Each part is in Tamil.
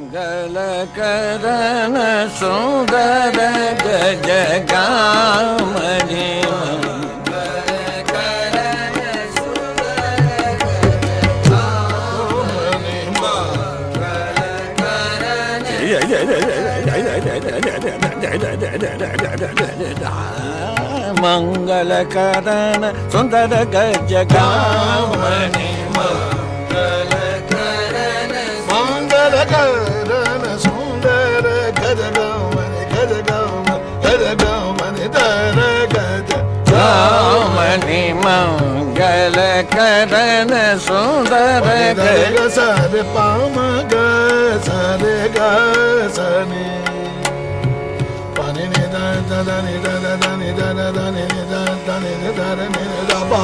மங்களகரண சுந்தர கஜகாமணி மங்களகரண சுந்தர கஜகாமணி மங்களகரண சுந்தர கஜகாமணி கஜகாமணி கஜகாமணி தர கஜகாமணி மங்களகரண சுந்தர கஜ சரி பாமக சரி க சனி பனி நித தனி தன தனி தன தனி நித தனி தர நித பா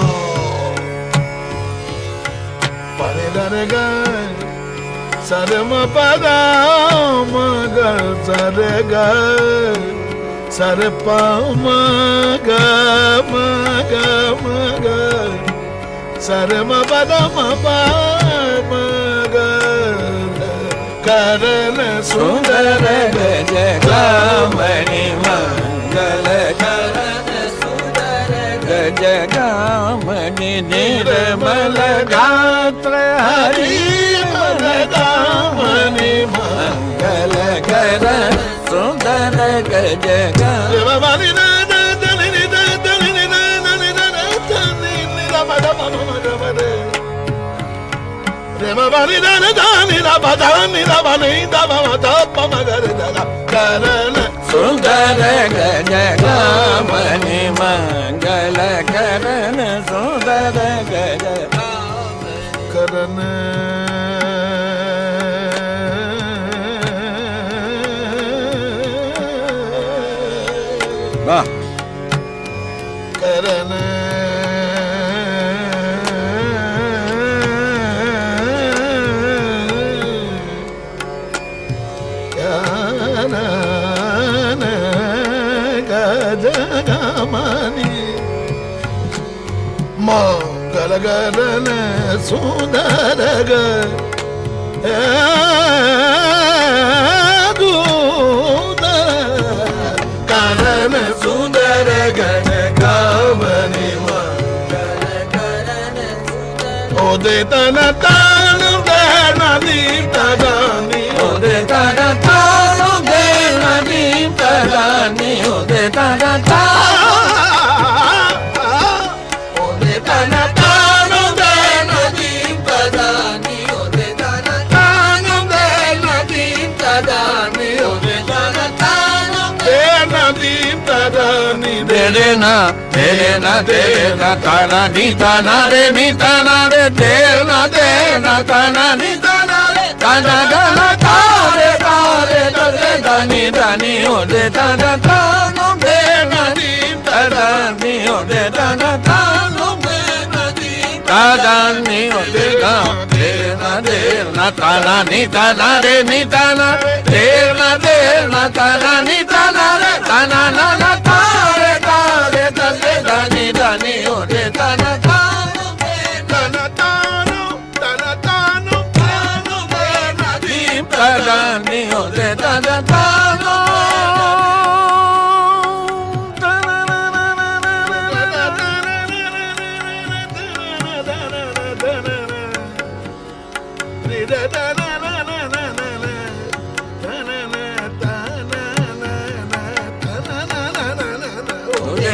பனி தர க சரம பத மக சர க சர பமக மக மக சரம பத மப மக கரண சுந்தர கஜகாமணி மங்களகரண சுந்தர கஜகாமணி நிர்மல காத்ர ஹரி மனகாமணி மங்களகரண சுந்தர கஜகாமணி சுந்தர கஜகாமணி மங்களகரண சுந்தர கரண கரண கஜகாமணி மங்களகரண சுந்தர கரண சுந்தர கஜகாமணி உதிதன தானு தேன தீப்ததானி உதிதன தானு தேன தீப்ததானி உதிதன உதிதன தானு தேன தீப்ததானி உதிதன தானு தேன தீப்ததானி உதிதன தானு தேன தீப்ததானி தேனா தேனா தேனா தன நிதன ரே நிதன ரே தேனா தேனா தன நிதன ரே தன கன தாரே தாரே தே தனி தனி ஓதே தன தானு தேனா தனி ஓதே தன தானு தேனதி தனி ஓதே கா தேனா தேனா தன நிதன ரே நிதன தேனா தேனா தன நிதன ரே தன நன தாரே தாரே தே தனி தனி ஓதே தன தானு தன தானு தன தானு தானு தேனதி தனி ஓதே தன தானு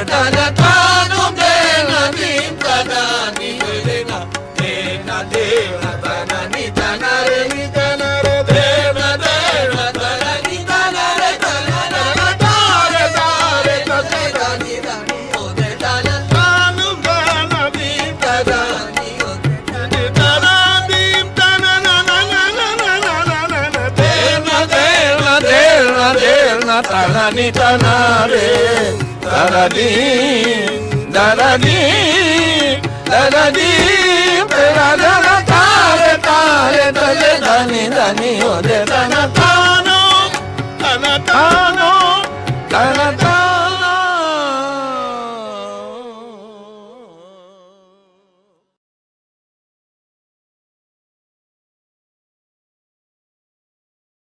தன தானு தேன தீப்ததானி தேனா தேன தேன தன நிதன ரே நிதன ரே தேன தேன தன நிதன ரே தன நன தாரே தாரே தே தனி தனி ஓதே தன தானு தான தீப்ததானி ஓதே தன தீப்தன நன நன நன நன தேன தேன தேன தேன தன நிதன ரே தரதி தரதி தரதி தரதன தாரே தாரே தலே தனி தனி ஓதே தன